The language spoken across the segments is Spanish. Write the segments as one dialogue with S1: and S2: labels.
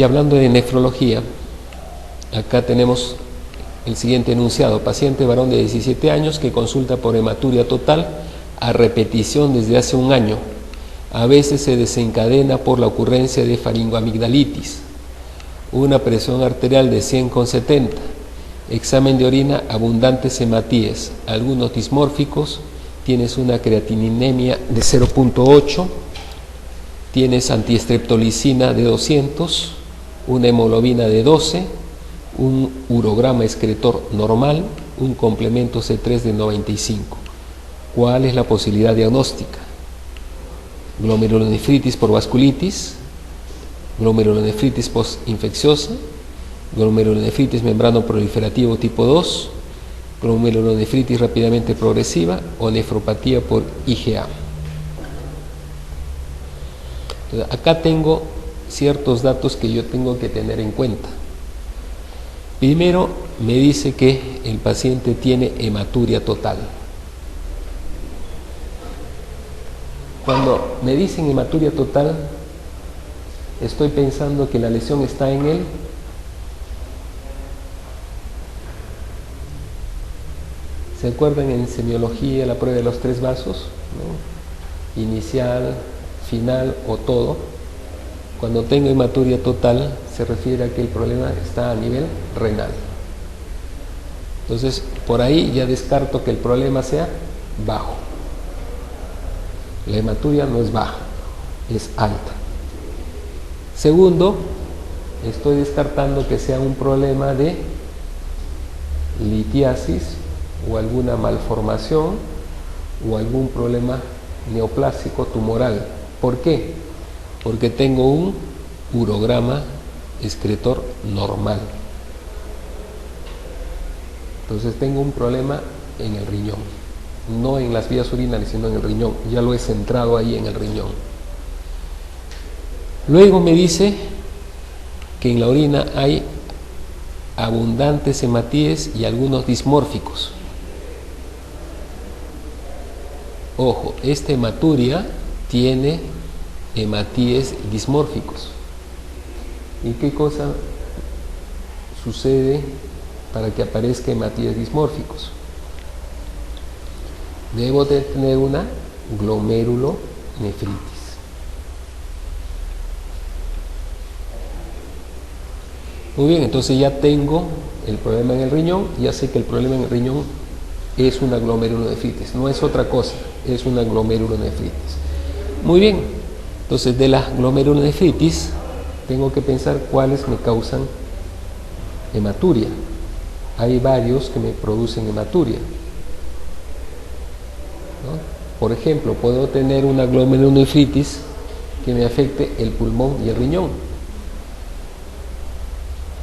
S1: Y hablando de nefrología, acá tenemos el siguiente enunciado: paciente varón de 17 años que consulta por hematuria total a repetición desde hace un año. A veces se desencadena por la ocurrencia de faringoamigdalitis. Una presión arterial de 100/70. Examen de orina, abundantes hematíes, algunos dismórficos. Tienes una creatininemia de 0.8. Tienes antiestreptolicina de 200. Una hemoglobina de 12. Un urograma excretor normal. Un complemento C3 de 95. ¿Cuál es la posibilidad diagnóstica? Glomerulonefritis por vasculitis, glomerulonefritis postinfecciosa, glomerulonefritis membrano proliferativo tipo 2, glomerulonefritis rápidamente progresiva o nefropatía por IgA. Entonces, acá tengo ciertos datos que yo tengo que tener en cuenta. Primero, me dice que el paciente tiene hematuria total. Cuando me dicen hematuria total, estoy pensando que la lesión está en él. ¿Se acuerdan en semiología la prueba de los 3 vasos? ¿No? Inicial, final o todo. Cuando tengo hematuria total, se refiere a que el problema está a nivel renal. Entonces, por ahí ya descarto que el problema sea bajo. La hematuria no es baja, es alta. Segundo, estoy descartando que sea un problema de litiasis o alguna malformación o algún problema neoplásico tumoral. ¿Por qué? Porque tengo un urograma excretor normal. Entonces tengo un problema en el riñón, no en las vías urinarias, sino en el riñón. Ya lo he centrado ahí en el riñón. Luego me dice que en la orina hay abundantes hematíes y algunos dismórficos. Ojo, esta hematuria tiene hematíes dismórficos. ¿Y qué cosa sucede para que aparezca hematíes dismórficos? Debo de tener una glomerulonefritis. Muy bien, entonces ya tengo el problema en el riñón, ya sé que el problema en el riñón es una glomerulonefritis, no es otra cosa, es una glomerulonefritis. Muy bien, entonces de la glomerulonefritis tengo que pensar cuáles me causan hematuria. Hay varios que me producen hematuria, ¿no? Por ejemplo, puedo tener una glomerulonefritis que me afecte el pulmón y el riñón.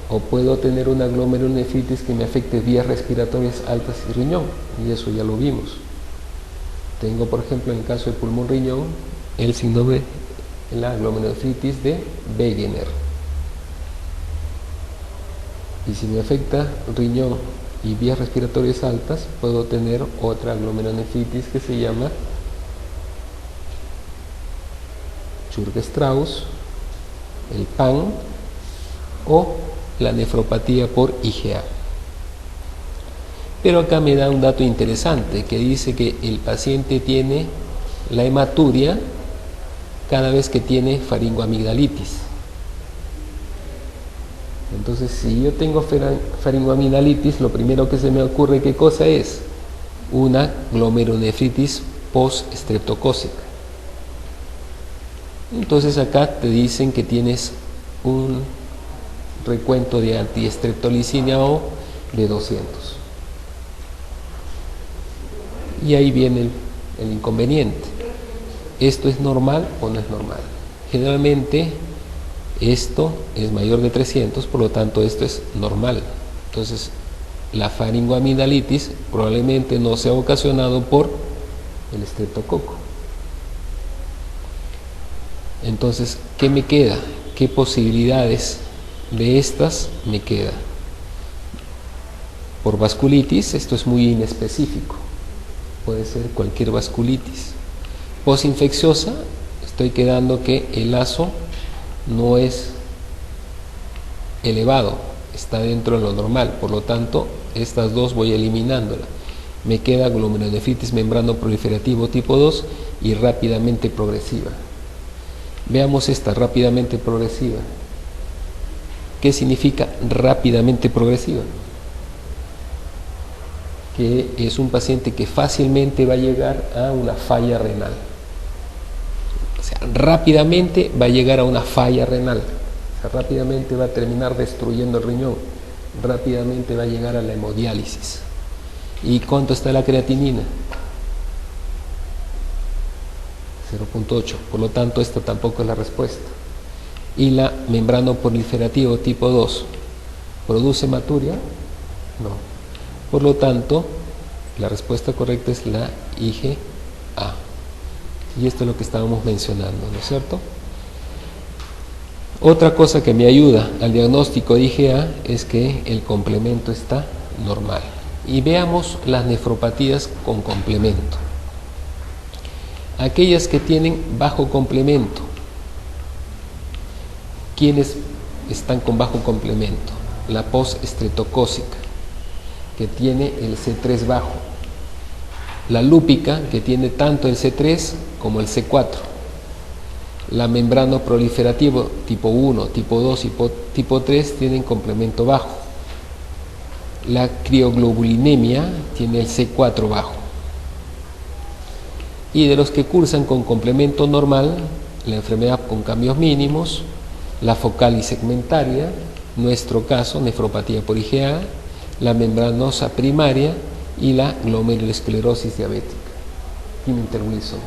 S1: O puedo tener una glomerulonefritis que me afecte vías respiratorias altas y riñón, y eso ya lo vimos. Tengo, por ejemplo, en el caso del pulmón-riñón, el síndrome de la glomerulonefritis de Wegener. Y si me afecta riñón y vías respiratorias altas, puedo tener otra glomerulonefritis que se llama Churg-Strauss, el PAN o la nefropatía por IgA. Pero acá me da un dato interesante que dice que el paciente tiene la hematuria cada vez que tiene faringoamigdalitis. Entonces, si yo tengo faringoamigdalitis, lo primero que se me ocurre, ¿qué cosa es? Una glomerulonefritis post-streptocócica. Entonces acá te dicen que tienes un recuento de antiestreptolicina O de 200. Y ahí viene el inconveniente. ¿Esto es normal o no es normal? Generalmente esto es mayor de 300, por lo tanto esto es normal. Entonces la faringoamigdalitis probablemente no sea ocasionado por el estreptococo. Entonces, ¿qué me queda? ¿Qué posibilidades de estas me queda? Por vasculitis, esto es muy inespecífico, puede ser cualquier vasculitis. Posinfecciosa, estoy quedando que el lazo no es elevado, está dentro de lo normal, por lo tanto, estas dos voy eliminándola. Me queda glomerulonefritis membrano proliferativo tipo 2 y rápidamente progresiva. Veamos esta rápidamente progresiva. ¿Qué significa rápidamente progresiva? Que es un paciente que fácilmente va a llegar a una falla renal. O sea, rápidamente va a llegar a una falla renal. O sea, rápidamente va a terminar destruyendo el riñón. Rápidamente va a llegar a la hemodiálisis. ¿Y cuánto está la creatinina? 0.8. Por lo tanto, esta tampoco es la respuesta. ¿Y la membrano proliferativo tipo 2 produce hematuria? No. Por lo tanto, la respuesta correcta es la IgA. Y esto es lo que estábamos mencionando, ¿no es cierto? Otra cosa que me ayuda al diagnóstico de IgA es que el complemento está normal. Y veamos las nefropatías con complemento. Aquellas que tienen bajo complemento. ¿Quiénes están con bajo complemento? La postestreptocócica, que tiene el C3 bajo. La lúpica, que tiene tanto el C3 como el C4. La membrano proliferativo tipo 1, tipo 2 y tipo 3 tienen complemento bajo. La crioglobulinemia tiene el C4 bajo. Y de los que cursan con complemento normal, la enfermedad con cambios mínimos, la focal y segmentaria, nuestro caso, nefropatía por IgA, la membranosa primaria y la glomerulosclerosis diabética, Huntington Wilson.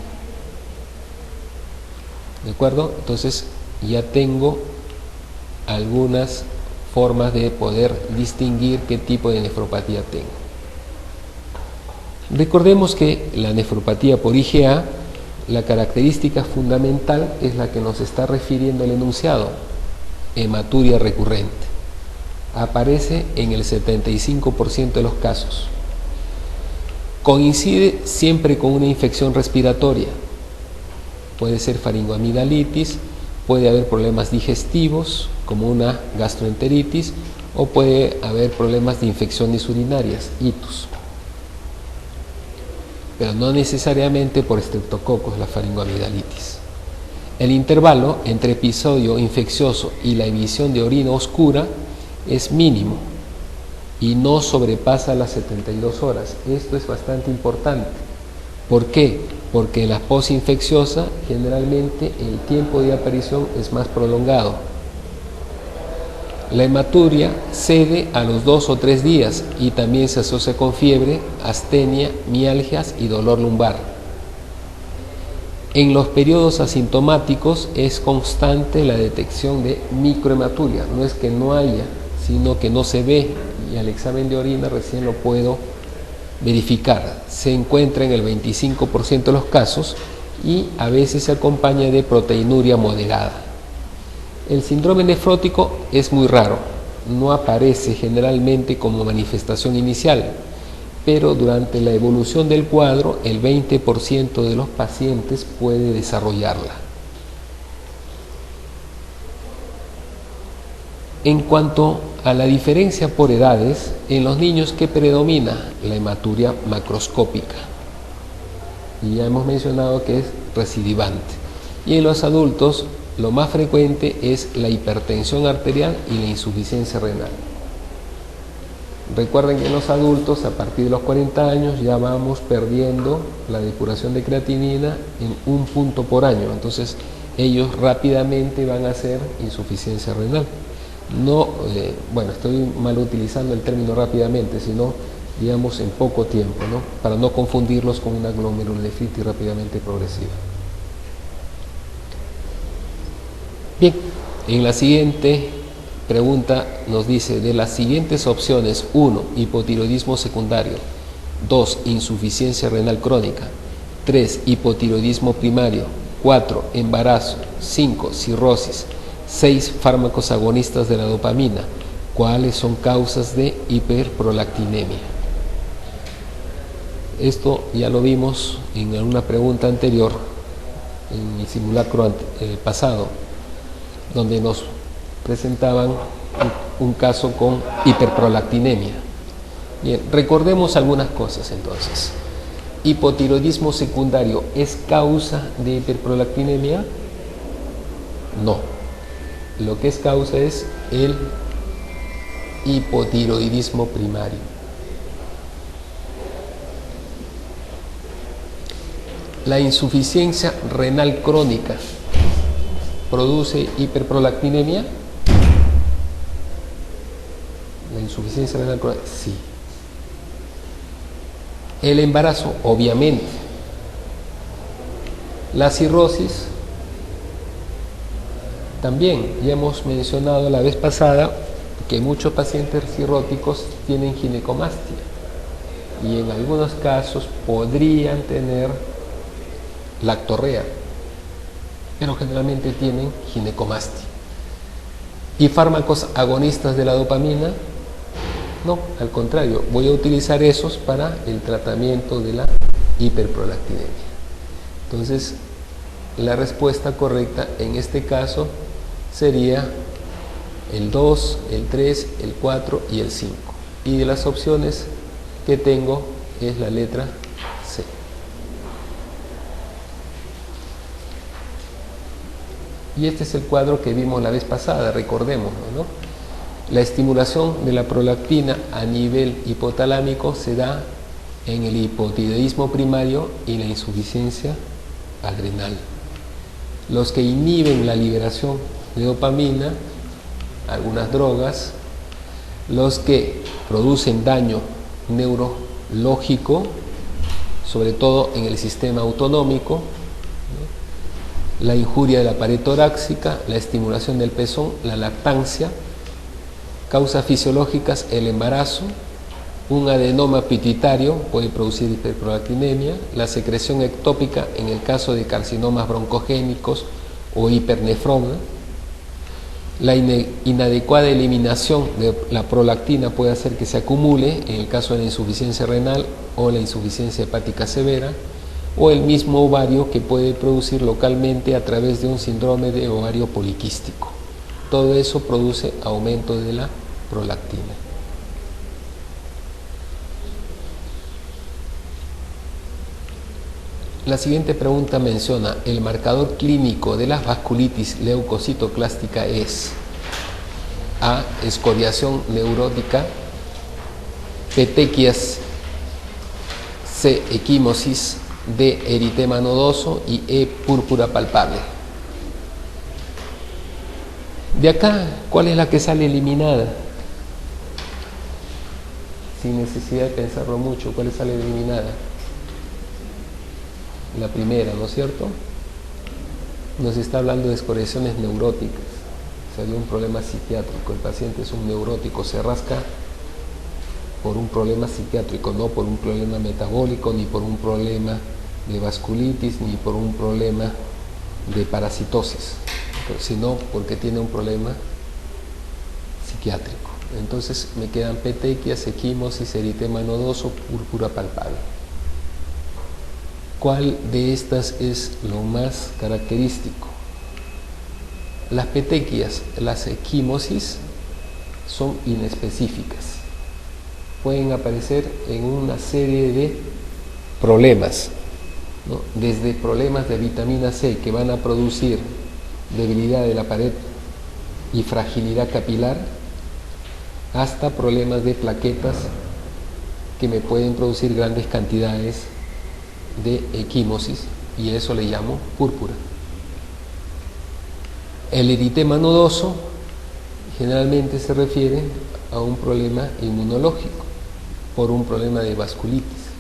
S1: ¿De acuerdo? Entonces ya tengo algunas formas de poder distinguir qué tipo de nefropatía tengo. Recordemos que la nefropatía por IgA, la característica fundamental es la que nos está refiriendo el enunciado, hematuria recurrente. Aparece en el 75% de los casos. Coincide siempre con una infección respiratoria. Puede ser faringoamigdalitis, puede haber problemas digestivos como una gastroenteritis o puede haber problemas de infecciones urinarias, itus. Pero no necesariamente por estreptococos la faringoamigdalitis. El intervalo entre episodio infeccioso y la emisión de orina oscura es mínimo y no sobrepasa las 72 horas. Esto es bastante importante. ¿Por qué? Porque en la posinfecciosa generalmente el tiempo de aparición es más prolongado. La hematuria cede a los 2 o 3 días y también se asocia con fiebre, astenia, mialgias y dolor lumbar. En los periodos asintomáticos es constante la detección de microhematuria. No es que no haya, sino que no se ve y al examen de orina recién lo puedo verificar. Se encuentra en el 25% de los casos y a veces se acompaña de proteinuria moderada. El síndrome nefrótico es muy raro, no aparece generalmente como manifestación inicial, pero durante la evolución del cuadro el 20% de los pacientes puede desarrollarla. En cuanto a la diferencia por edades, en los niños, ¿qué predomina? La hematuria macroscópica. Y ya hemos mencionado que es recidivante. Y en los adultos, lo más frecuente es la hipertensión arterial y la insuficiencia renal. Recuerden que en los adultos, a partir de los 40 años, ya vamos perdiendo la depuración de creatinina en 1 punto por año. Entonces, ellos rápidamente van a hacer insuficiencia renal. No, estoy mal utilizando el término rápidamente, sino, digamos, en poco tiempo, ¿no? Para no confundirlos con una glomerulonefritis rápidamente progresiva. Bien, en la siguiente pregunta nos dice, de las siguientes opciones: 1, hipotiroidismo secundario; 2, insuficiencia renal crónica; 3, hipotiroidismo primario; 4, embarazo; 5, cirrosis; 6, fármacos agonistas de la dopamina. ¿Cuáles son causas de hiperprolactinemia? Esto ya lo vimos en una pregunta anterior, en el simulacro pasado, donde nos presentaban un caso con hiperprolactinemia. Bien, recordemos algunas cosas entonces. ¿Hipotiroidismo secundario es causa de hiperprolactinemia? No. Lo que es causa es el hipotiroidismo primario. La insuficiencia renal crónica produce hiperprolactinemia. La insuficiencia renal crónica, sí. El embarazo, obviamente. La cirrosis, también. Ya hemos mencionado la vez pasada que muchos pacientes cirróticos tienen ginecomastia y en algunos casos podrían tener lactorrea, pero generalmente tienen ginecomastia. ¿Y fármacos agonistas de la dopamina? No, al contrario, voy a utilizar esos para el tratamiento de la hiperprolactinemia. Entonces, la respuesta correcta en este caso sería el 2, el 3, el 4 y el 5. Y de las opciones que tengo es la letra C. Y este es el cuadro que vimos la vez pasada, recordémoslo, ¿no? La estimulación de la prolactina a nivel hipotalámico se da en el hipotiroidismo primario y la insuficiencia adrenal. Los que inhiben la liberación de dopamina, algunas drogas, los que producen daño neurológico, sobre todo en el sistema autonómico, ¿no? La injuria de la pared torácica, la estimulación del pezón, la lactancia, causas fisiológicas, el embarazo, un adenoma pituitario puede producir hiperprolactinemia, la secreción ectópica en el caso de carcinomas broncogénicos o hipernefrona, la inadecuada eliminación de la prolactina puede hacer que se acumule en el caso de la insuficiencia renal o la insuficiencia hepática severa, o el mismo ovario que puede producir localmente a través de un síndrome de ovario poliquístico. Todo eso produce aumento de la prolactina. La siguiente pregunta menciona: el marcador clínico de la vasculitis leucocitoclástica es A. Escoriación neurótica, petequias, C. Equimosis, D. Eritema nodoso y E. Púrpura palpable. De acá, ¿cuál es la que sale eliminada? Sin necesidad de pensarlo mucho, ¿cuál sale eliminada? La primera, ¿no es cierto? Nos está hablando de escoriaciones neuróticas, o sea, de un problema psiquiátrico. El paciente es un neurótico, se rasca por un problema psiquiátrico, no por un problema metabólico, ni por un problema de vasculitis, ni por un problema de parasitosis, sino porque tiene un problema psiquiátrico. Entonces me quedan petequias, equimosis, eritema nodoso, púrpura palpable. ¿Cuál de estas es lo más característico? Las petequias, las equimosis son inespecíficas. Pueden aparecer en una serie de problemas, ¿no? Desde problemas de vitamina C que van a producir debilidad de la pared y fragilidad capilar, hasta problemas de plaquetas que me pueden producir grandes cantidades de equimosis, y eso le llamo púrpura. El eritema nodoso generalmente se refiere a un problema inmunológico por un problema de vasculitis,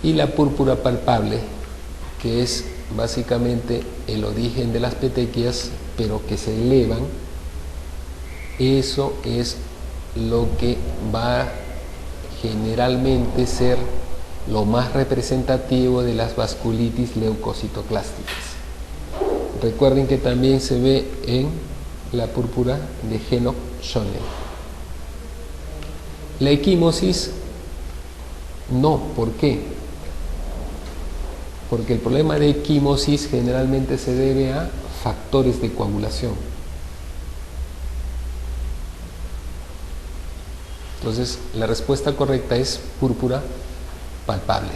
S1: y la púrpura palpable, que es básicamente el origen de las petequias pero que se elevan, eso es lo que va a generalmente ser lo más representativo de las vasculitis leucocitoclásticas. Recuerden que también se ve en la púrpura de Henoch-Schönlein. La equimosis no. ¿Por qué? Porque el problema de equimosis generalmente se debe a factores de coagulación. Entonces, la respuesta correcta es púrpura palpable.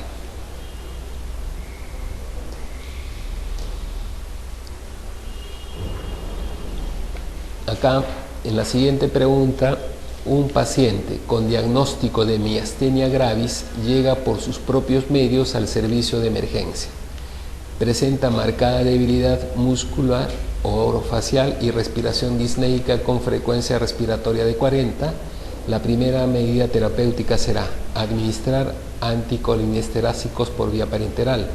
S1: Acá, en la siguiente pregunta, un paciente con diagnóstico de miastenia gravis llega por sus propios medios al servicio de emergencia. Presenta marcada debilidad muscular o orofacial y respiración disneica con frecuencia respiratoria de 40. La primera medida terapéutica será administrar anticolinestéricos por vía parenteral,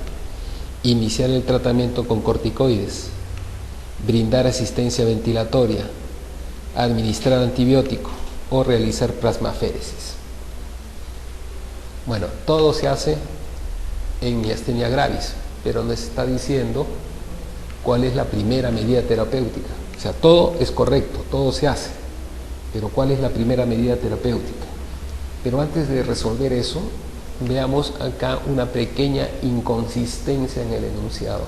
S1: iniciar el tratamiento con corticoides, brindar asistencia ventilatoria, administrar antibiótico o realizar plasmaféresis. Bueno, todo se hace en miastenia gravis, pero nos está diciendo cuál es la primera medida terapéutica. O sea, todo es correcto, todo se hace, pero cuál es la primera medida terapéutica. Pero antes de resolver eso, veamos acá una pequeña inconsistencia en el enunciado.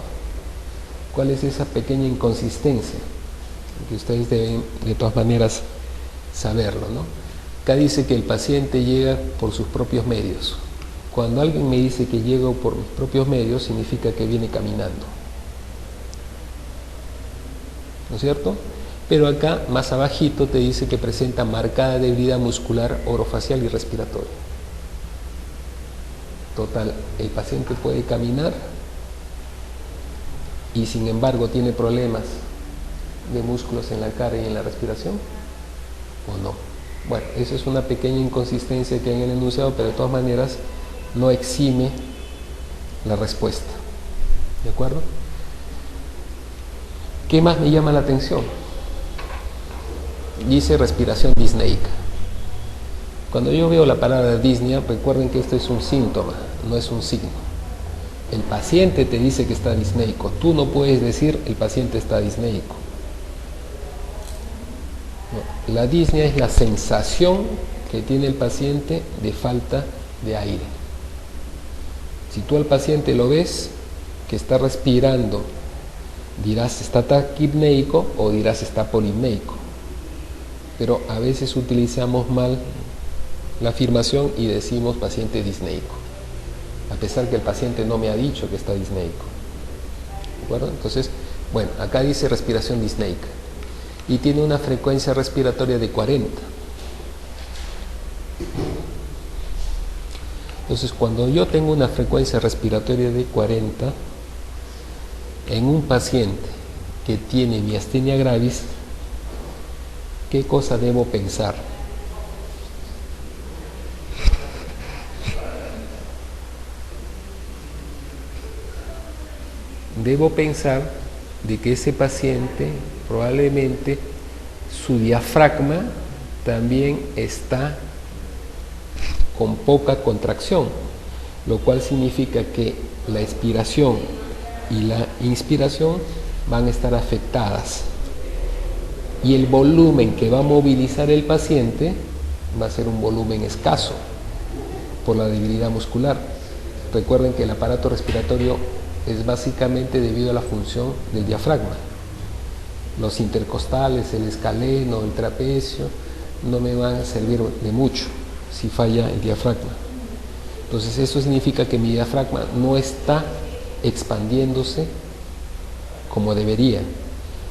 S1: ¿Cuál es esa pequeña inconsistencia? Que ustedes deben de todas maneras saberlo, ¿no? Acá dice que el paciente llega por sus propios medios. Cuando alguien me dice que llego por mis propios medios, significa que viene caminando, ¿no es cierto? Pero acá, más abajito, te dice que presenta marcada debilidad muscular, orofacial y respiratoria. Total, el paciente puede caminar y sin embargo tiene problemas de músculos en la cara y en la respiración, ¿o no? Bueno, eso es una pequeña inconsistencia que hay en el enunciado, pero de todas maneras no exime la respuesta. ¿De acuerdo? ¿Qué más me llama la atención? Dice respiración disneica. Cuando yo veo la palabra disnea, recuerden que esto es un síntoma, no es un signo. El paciente te dice que está disneico. Tú no puedes decir el paciente está disneico. No, la disnea es la sensación que tiene el paciente de falta de aire. Si tú al paciente lo ves que está respirando, dirás está taquipneico o dirás está polipneico. Pero a veces utilizamos mal la afirmación y decimos paciente disneico, a pesar que el paciente no me ha dicho que está disneico. ¿De acuerdo? Entonces, bueno, acá dice respiración disneica y tiene una frecuencia respiratoria de 40. Entonces, cuando yo tengo una frecuencia respiratoria de 40 en un paciente que tiene miastenia gravis, ¿qué cosa debo pensar? Debo pensar de que ese paciente probablemente su diafragma también está con poca contracción, lo cual significa que la expiración y la inspiración van a estar afectadas y el volumen que va a movilizar el paciente va a ser un volumen escaso por la debilidad muscular. Recuerden que el aparato respiratorio es básicamente debido a la función del diafragma. Los intercostales, el escaleno, el trapecio no me van a servir de mucho si falla el diafragma. Entonces eso significa que mi diafragma no está expandiéndose como debería.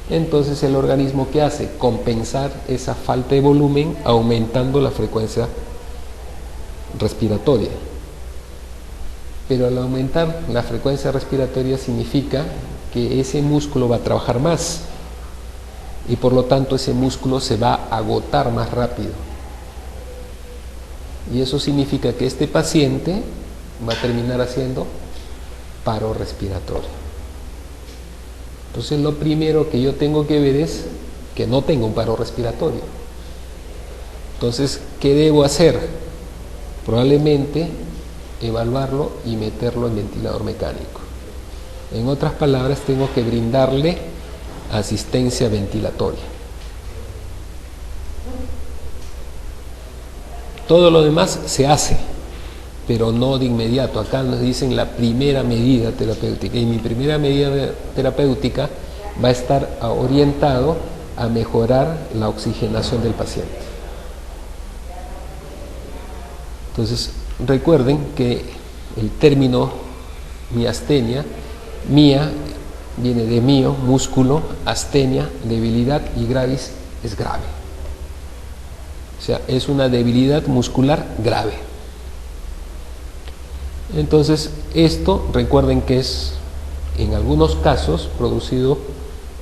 S1: Entonces el organismo, ¿qué hace? Compensar esa falta de volumen aumentando la frecuencia respiratoria. Pero al aumentar la frecuencia respiratoria significa que ese músculo va a trabajar más y por lo tanto ese músculo se va a agotar más rápido. Y eso significa que este paciente va a terminar haciendo paro respiratorio. Entonces lo primero que yo tengo que ver es que no tengo un paro respiratorio. Entonces, ¿qué debo hacer? Probablemente evaluarlo y meterlo en ventilador mecánico. En otras palabras, tengo que brindarle asistencia ventilatoria. Todo lo demás se hace, pero no de inmediato. Acá nos dicen la primera medida terapéutica, y mi primera medida terapéutica va a estar orientado a mejorar la oxigenación del paciente. Entonces, recuerden que el término miastenia, mia viene de mio, músculo, astenia, debilidad, y gravis es grave. O sea, es una debilidad muscular grave. Entonces, esto recuerden que es en algunos casos producido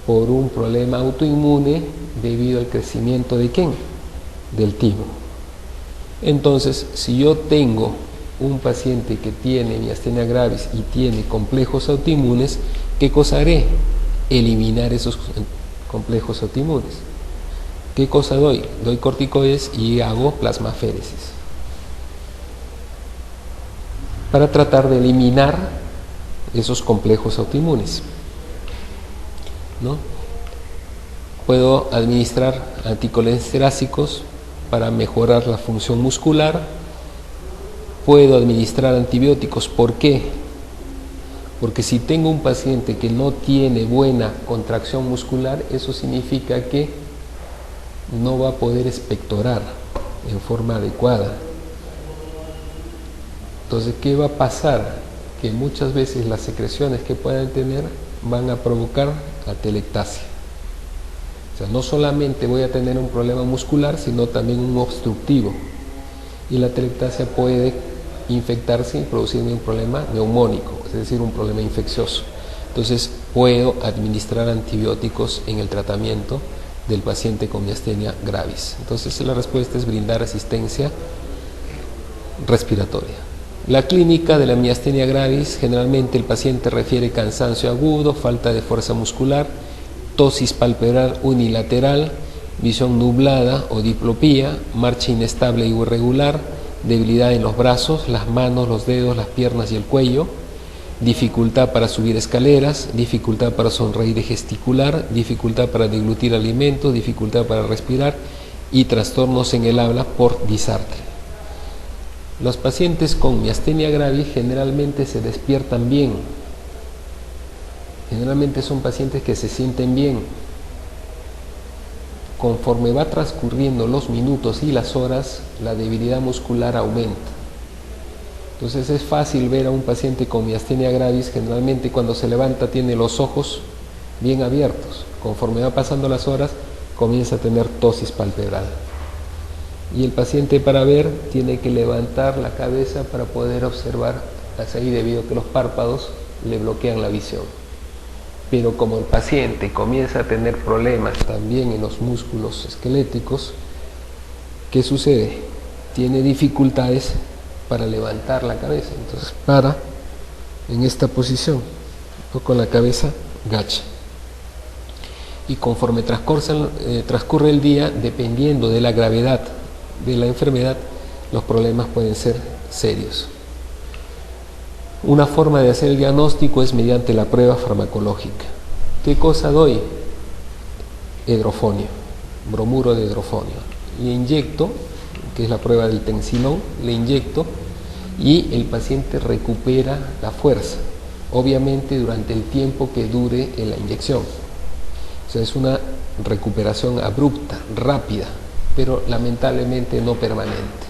S1: por un problema autoinmune debido al crecimiento de ¿quién? Del timo. Entonces, si yo tengo un paciente que tiene miastenia gravis y tiene complejos autoinmunes, ¿qué cosa haré? Eliminar esos complejos autoinmunes. ¿Qué cosa doy? Doy corticoides y hago plasmaféresis para tratar de eliminar esos complejos autoinmunes, ¿no? Puedo administrar anticolinsterásicos para mejorar la función muscular. Puedo administrar antibióticos. ¿Por qué? Porque si tengo un paciente que no tiene buena contracción muscular, eso significa que no va a poder expectorar en forma adecuada. Entonces, ¿qué va a pasar? Que muchas veces las secreciones que puedan tener van a provocar atelectasia. O sea, no solamente voy a tener un problema muscular, sino también un obstructivo. Y la atelectasia puede infectarse y producirme un problema neumónico, es decir, un problema infeccioso. Entonces, puedo administrar antibióticos en el tratamiento del paciente con miastenia gravis. Entonces, la respuesta es brindar asistencia respiratoria. La clínica de la miastenia gravis, generalmente el paciente refiere cansancio agudo, falta de fuerza muscular, tosis palpebral unilateral, visión nublada o diplopía, marcha inestable y irregular, debilidad en los brazos, las manos, los dedos, las piernas y el cuello, dificultad para subir escaleras, dificultad para sonreír y gesticular, dificultad para deglutir alimentos, dificultad para respirar y trastornos en el habla por disartre. Los pacientes con miastenia gravis generalmente se despiertan bien. Generalmente son pacientes que se sienten bien. Conforme va transcurriendo los minutos y las horas, la debilidad muscular aumenta. Entonces es fácil ver a un paciente con miastenia gravis, generalmente cuando se levanta tiene los ojos bien abiertos. Conforme va pasando las horas, comienza a tener tosis palpebral. Y el paciente, para ver, tiene que levantar la cabeza para poder observar hacia ahí, debido a que los párpados le bloquean la visión. Pero como el paciente comienza a tener problemas también en los músculos esqueléticos, ¿qué sucede? Tiene dificultades para levantar la cabeza, entonces para en esta posición o con la cabeza gacha. Y conforme transcurre el día, dependiendo de la gravedad de la enfermedad, los problemas pueden ser serios. Una forma de hacer el diagnóstico es mediante la prueba farmacológica. ¿Qué cosa doy? Hidrofonio, bromuro de hidrofonio. Le inyecto, que es la prueba del tensilón, le inyecto y el paciente recupera la fuerza, obviamente durante el tiempo que dure la inyección. O sea, es una recuperación abrupta, rápida, pero lamentablemente no permanente.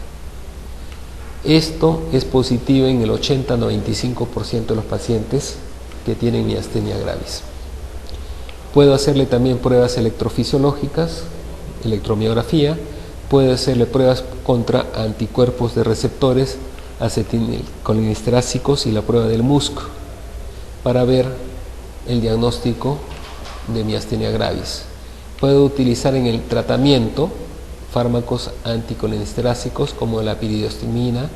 S1: Esto es positivo en el 80-95% de los pacientes que tienen miastenia gravis. Puedo hacerle también pruebas electrofisiológicas, electromiografía, puedo hacerle pruebas contra anticuerpos de receptores acetilcolinsterásicos y la prueba del MUSC para ver el diagnóstico de miastenia gravis. Puedo utilizar en el tratamiento fármacos anticolinsterásicos como la piridostimina.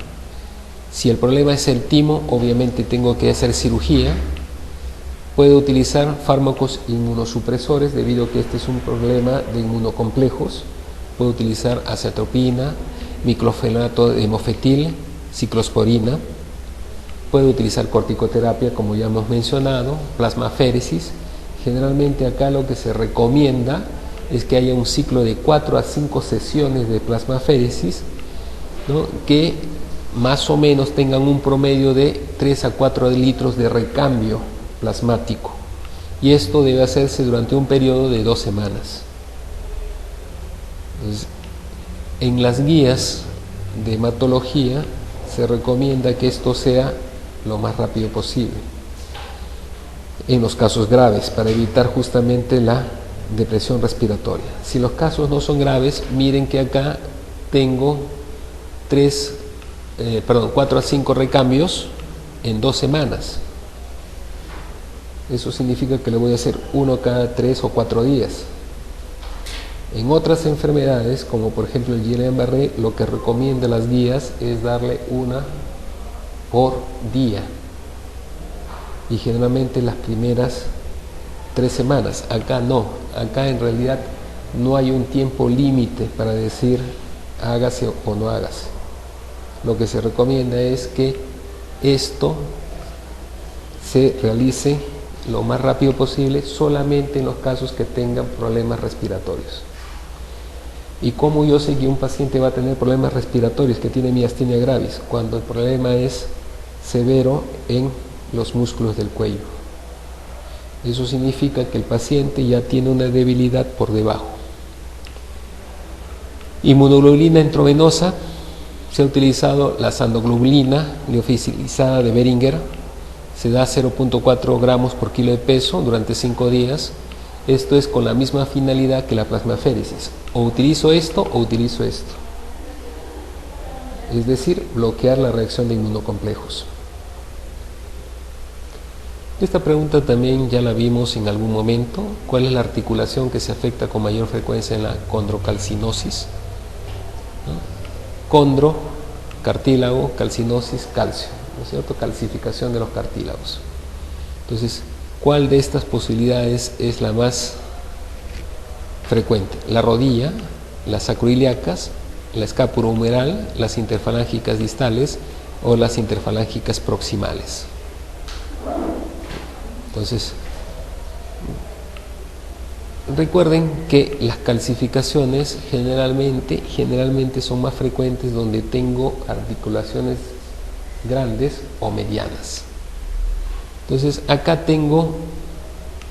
S1: Si el problema es el timo, obviamente tengo que hacer cirugía. Puedo utilizar fármacos inmunosupresores debido a que este es un problema de inmunocomplejos. Puedo utilizar acetropina, miclofenato de mofetil, ciclosporina. Puedo utilizar corticoterapia, como ya hemos mencionado, plasmaféresis. Generalmente acá lo que se recomienda es que haya un ciclo de 4 a 5 sesiones de plasmaféresis, ¿no?, que más o menos tengan un promedio de 3 a 4 litros de recambio plasmático. Y esto debe hacerse durante un periodo de 2 semanas. Entonces, en las guías de hematología se recomienda que esto sea lo más rápido posible en los casos graves para evitar justamente la depresión respiratoria. Si los casos no son graves, miren que acá tengo 4 a 5 recambios en 2 semanas. Eso significa que le voy a hacer uno cada 3 o 4 días. En otras enfermedades, como por ejemplo el Guillain-Barré, lo que recomienda las guías es darle una por día. Y generalmente las primeras 3 semanas. Acá no. Acá en realidad no hay un tiempo límite para decir hágase o no hágase. Lo que se recomienda es que esto se realice lo más rápido posible solamente en los casos que tengan problemas respiratorios. ¿Y cómo yo sé que un paciente va a tener problemas respiratorios, que tiene miastenia gravis? Cuando el problema es severo en los músculos del cuello. Eso significa que el paciente ya tiene una debilidad por debajo. Inmunoglobulina intravenosa, se ha utilizado la sandoglobulina liofilizada de Beringer, se da 0.4 gramos por kilo de peso durante 5 días. Esto es con la misma finalidad que la plasmaféresis. O utilizo esto o utilizo esto. Es decir, bloquear la reacción de inmunocomplejos. Esta pregunta también ya la vimos en algún momento. ¿Cuál es la articulación que se afecta con mayor frecuencia en la condrocalcinosis? Condro, cartílago, calcinosis, calcio, ¿no es cierto? Calcificación de los cartílagos. Entonces, ¿cuál de estas posibilidades es la más frecuente? La rodilla, las sacroiliacas, la escápula humeral, las interfalángicas distales o las interfalángicas proximales. Entonces, recuerden que las calcificaciones generalmente son más frecuentes donde tengo articulaciones grandes o medianas. Entonces, acá tengo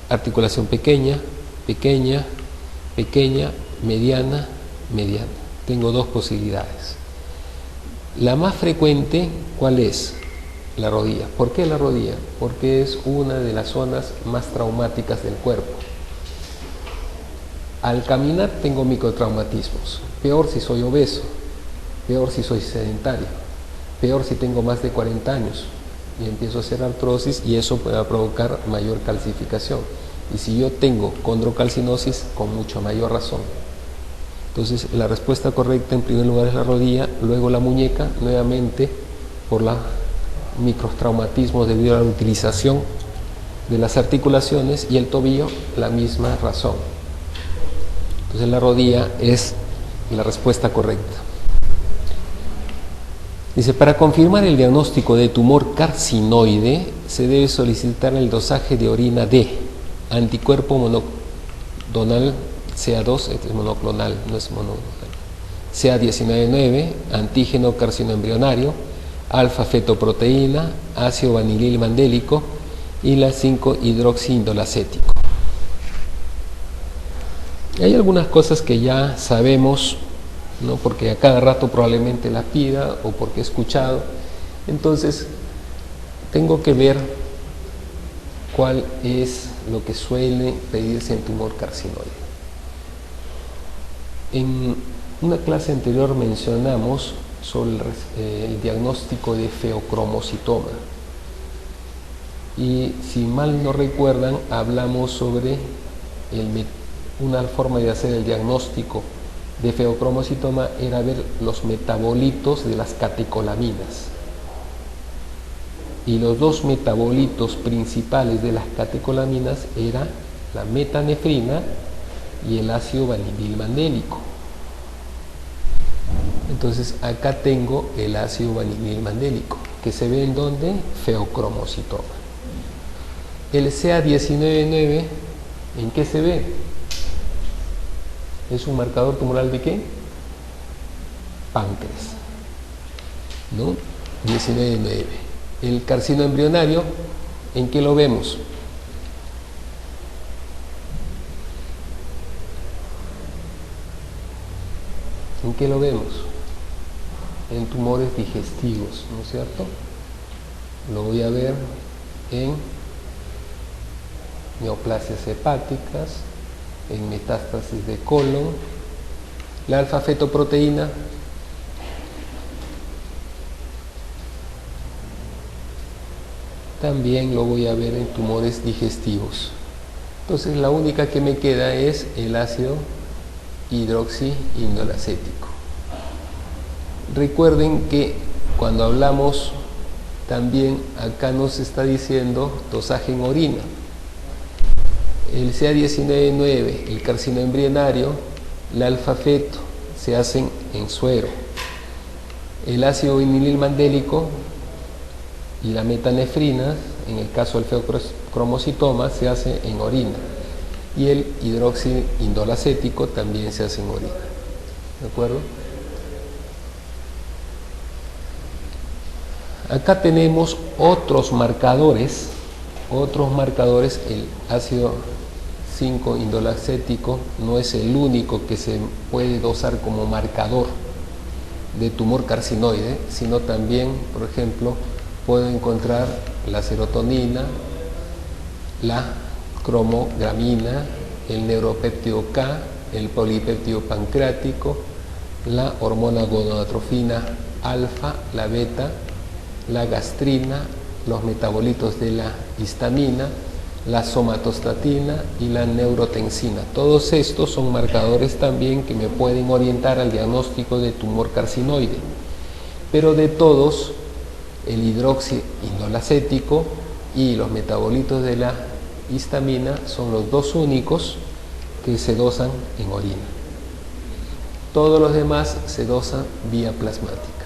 S1: articulación pequeña, pequeña, pequeña, mediana, mediana. Tengo 2 posibilidades. La más frecuente, ¿cuál es? La rodilla. ¿Por qué la rodilla? Porque es una de las zonas más traumáticas del cuerpo. Al caminar tengo microtraumatismos. Peor si soy obeso, peor si soy sedentario, peor si tengo más de 40 años y empiezo a hacer artrosis, y eso puede provocar mayor calcificación. Y si yo tengo condrocalcinosis, con mucha mayor razón. Entonces, la respuesta correcta en primer lugar es la rodilla, luego la muñeca, nuevamente por la microtraumatismos debido a la utilización de las articulaciones, y el tobillo, la misma razón. Entonces la rodilla es la respuesta correcta. Dice, para confirmar el diagnóstico de tumor carcinoide se debe solicitar el dosaje de orina de anticuerpo monoclonal CA2, este es monoclonal, no es monoclonal, CA19-9, antígeno carcinoembrionario, alfa-fetoproteína, ácido vanilil mandélico y la 5-hidroxiindolacético. Hay algunas cosas que ya sabemos, ¿no? Porque a cada rato probablemente la pida o porque he escuchado. Entonces, tengo que ver cuál es lo que suele pedirse en tumor carcinoide. En una clase anterior mencionamos sobre el diagnóstico de feocromocitoma. Y si mal no recuerdan, hablamos sobre una forma de hacer el diagnóstico de feocromocitoma era ver los metabolitos de las catecolaminas. Y los 2 metabolitos principales de las catecolaminas eran la metanefrina y el ácido vanililmandélico. Entonces acá tengo el ácido vanililmandélico, que se ve en donde feocromocitoma. El CA19-9, ¿en qué se ve? ¿Es un marcador tumoral de qué? Páncreas, ¿no? 19-9. El carcino embrionario, ¿en qué lo vemos? ¿En qué lo vemos? en tumores digestivos, ¿no es cierto? Lo voy a ver en neoplasias hepáticas, en metástasis de colon. La alfa-fetoproteína también lo voy a ver en tumores digestivos. Entonces la única que me queda es el ácido hidroxiindolacético. Recuerden que cuando hablamos también acá nos está diciendo dosaje en orina. El CA19-9, el carcino embrionario, la alfa-feto se hacen en suero. El ácido vinililmandélico y la metanefrina, en el caso del feocromocitoma, se hace en orina. Y el hidroxiindolacético también se hace en orina. ¿De acuerdo? Acá tenemos otros marcadores, el ácido 5-indolacético no es el único que se puede dosar como marcador de tumor carcinoide, sino también, por ejemplo, puedo encontrar la serotonina, la cromogramina, el neuropéptido K, el polipéptido pancreático, la hormona gonadotrofina alfa, la beta, la gastrina, los metabolitos de la histamina, la somatostatina y la neurotensina. Todos estos son marcadores también que me pueden orientar al diagnóstico de tumor carcinoide. Pero de todos, el hidroxiindolacético y los metabolitos de la histamina son los dos únicos que se dosan en orina. Todos los demás se dosan vía plasmática.